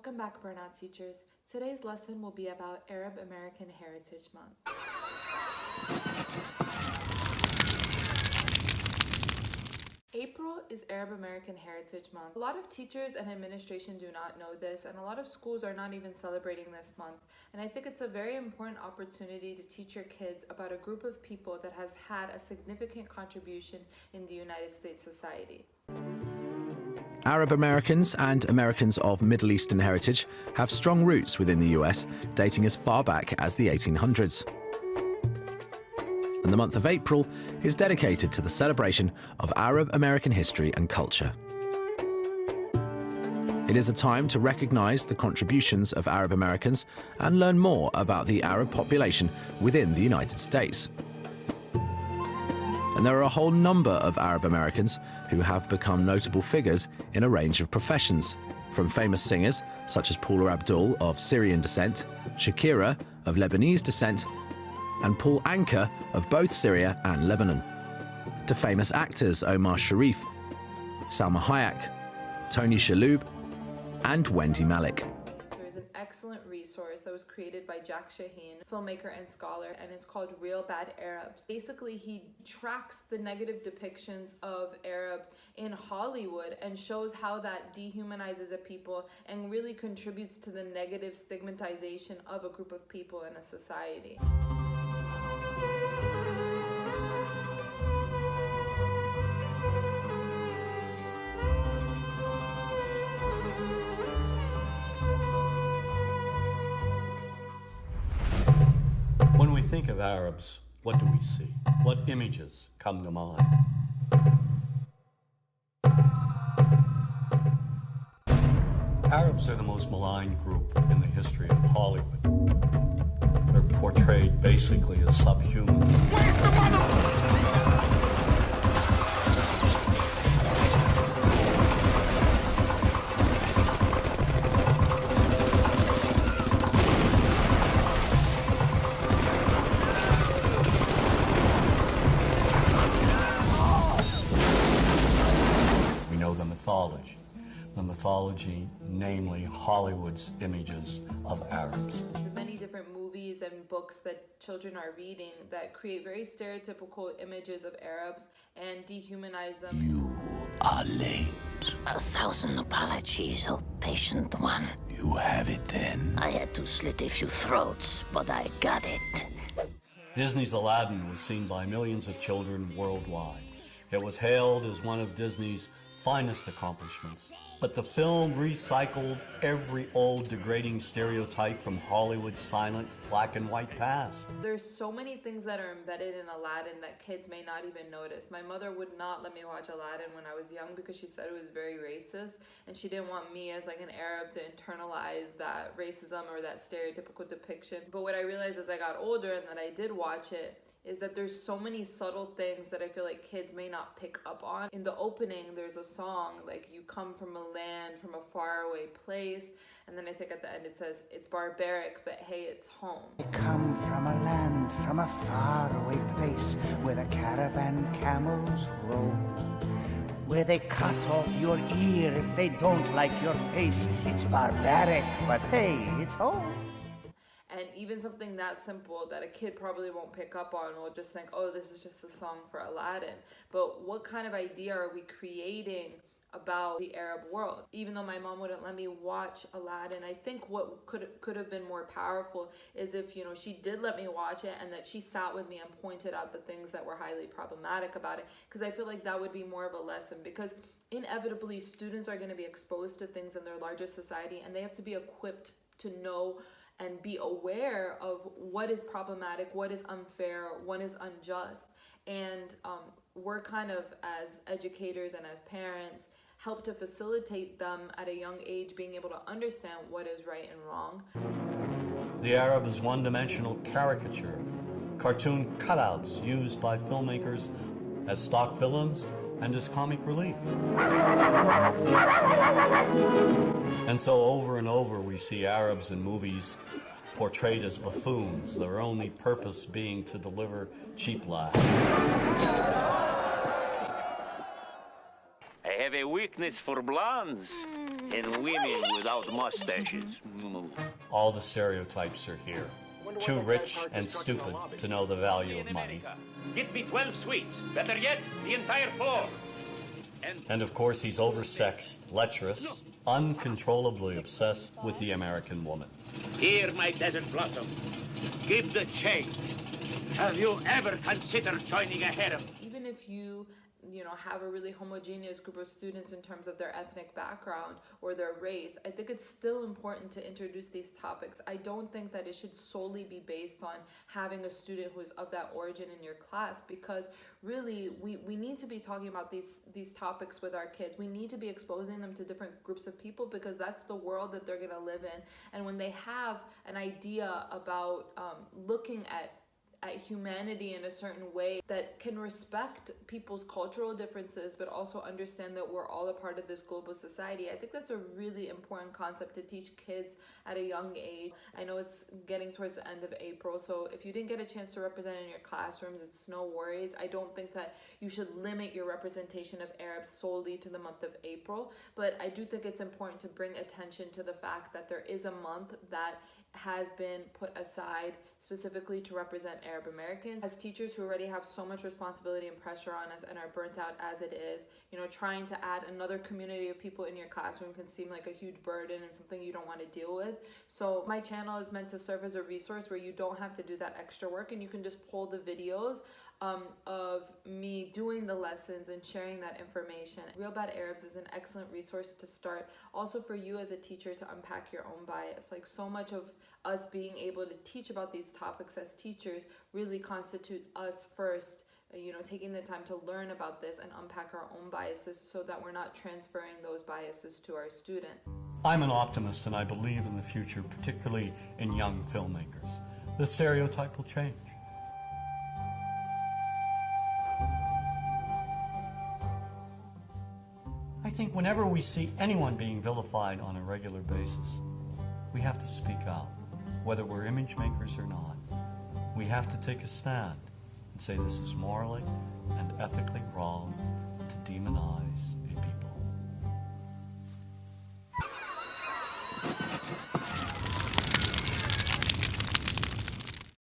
Welcome back, Burnout Teachers. Today's lesson will be about Arab American Heritage Month. April is Arab American Heritage Month. A lot of teachers and administration do not know this, and a lot of schools are not even celebrating this month. And I think it's a very important opportunity to teach your kids about a group of people that has had a significant contribution in the United States society. Arab Americans and Americans of Middle Eastern heritage have strong roots within the US, dating as far back as the 1800s. And the month of April is dedicated to the celebration of Arab American history and culture. It is a time to recognize the contributions of Arab Americans and learn more about the Arab population within the United States. And there are a whole number of Arab Americans who have become notable figures in a range of professions, from famous singers such as Paula Abdul of Syrian descent, Shakira of Lebanese descent, and Paul Anka of both Syria and Lebanon, to famous actors Omar Sharif, Salma Hayek, Tony Shalhoub, and Wendy Malick. There's an excellent resource that was created by Jack Shaheen, filmmaker and scholar, and it's called Real Bad Arabs. Basically, he tracks the negative depictions of Arab in Hollywood and shows how that dehumanizes a people and really contributes to the negative stigmatization of a group of people in a society. When we think of Arabs, what do we see? What images come to mind? Arabs are the most maligned group in the history of Hollywood. They're portrayed basically as subhuman. Where's the mother? The mythology, namely Hollywood's images of Arabs. Many different movies and books that children are reading that create very stereotypical images of Arabs and dehumanize them. You are late. 1,000 apologies, oh patient one. You have it then. I had to slit a few throats, but I got it. Disney's Aladdin was seen by millions of children worldwide. It was hailed as one of Disney's finest accomplishments. But the film recycled every old degrading stereotype from Hollywood's silent black and white past. There's so many things that are embedded in Aladdin that kids may not even notice. My mother would not let me watch Aladdin when I was young because she said it was very racist, and she didn't want me as like an Arab to internalize that racism or that stereotypical depiction. But what I realized as I got older and that I did watch it is that there's so many subtle things that I feel like kids may not pick up on. In the opening, there's a song like, "You come from a land, from a faraway place," and then I think at the end it says, "It's barbaric, but hey, it's home." I come from a land, from a faraway place, where the caravan camels roam, where they cut off your ear if they don't like your face. It's barbaric, but hey, it's home. And even something that simple that a kid probably won't pick up on will just think, oh, this is just a song for Aladdin. But what kind of idea are we creating about the Arab world? Even though my mom wouldn't let me watch Aladdin, I think what could have been more powerful is if, she did let me watch it and that she sat with me and pointed out the things that were highly problematic about it. Because I feel like that would be more of a lesson, because inevitably students are going to be exposed to things in their larger society, and they have to be equipped to know and be aware of what is problematic, what is unfair, what is unjust. And we're kind of, as educators and as parents, help to facilitate them at a young age being able to understand what is right and wrong. The Arab is one-dimensional caricature, cartoon cutouts used by filmmakers as stock villains and as comic relief. And so over and over we see Arabs in movies portrayed as buffoons, their only purpose being to deliver cheap laughs. I have a weakness for blondes. and women without mustaches. All the stereotypes are here. Too rich and stupid to know the value of money. Get me 12 sweets. Better yet, the entire floor. And of course, he's oversexed, lecherous, uncontrollably obsessed with the American woman. Here, my desert blossom. Give the change. Have you ever considered joining a harem? Even if you have a really homogeneous group of students in terms of their ethnic background or their race, I think it's still important to introduce these topics. I don't think that it should solely be based on having a student who is of that origin in your class, because really we need to be talking about these topics with our kids. We need to be exposing them to different groups of people, because that's the world that they're going to live in. And when they have an idea about looking at humanity in a certain way that can respect people's cultural differences but also understand that we're all a part of this global society, I think that's a really important concept to teach kids at a young age. I know it's getting towards the end of April, so if you didn't get a chance to represent in your classrooms, it's no worries. I don't think that you should limit your representation of Arabs solely to the month of April, but I do think it's important to bring attention to the fact that there is a month that has been put aside specifically to represent Arab Americans. As teachers who already have so much responsibility and pressure on us and are burnt out as it is, trying to add another community of people in your classroom can seem like a huge burden and something you don't want to deal with. So my channel is meant to serve as a resource where you don't have to do that extra work, and you can just pull the videos of me doing the lessons and sharing that information. Real Bad Arabs is an excellent resource to start, also for you as a teacher to unpack your own bias. Like, so much of us being able to teach about these topics as teachers really constitute us first, taking the time to learn about this and unpack our own biases so that we're not transferring those biases to our students. I'm an optimist, and I believe in the future, particularly in young filmmakers. The stereotype will change. I think whenever we see anyone being vilified on a regular basis, we have to speak out, whether we're image makers or not. We have to take a stand and say this is morally and ethically wrong to demonize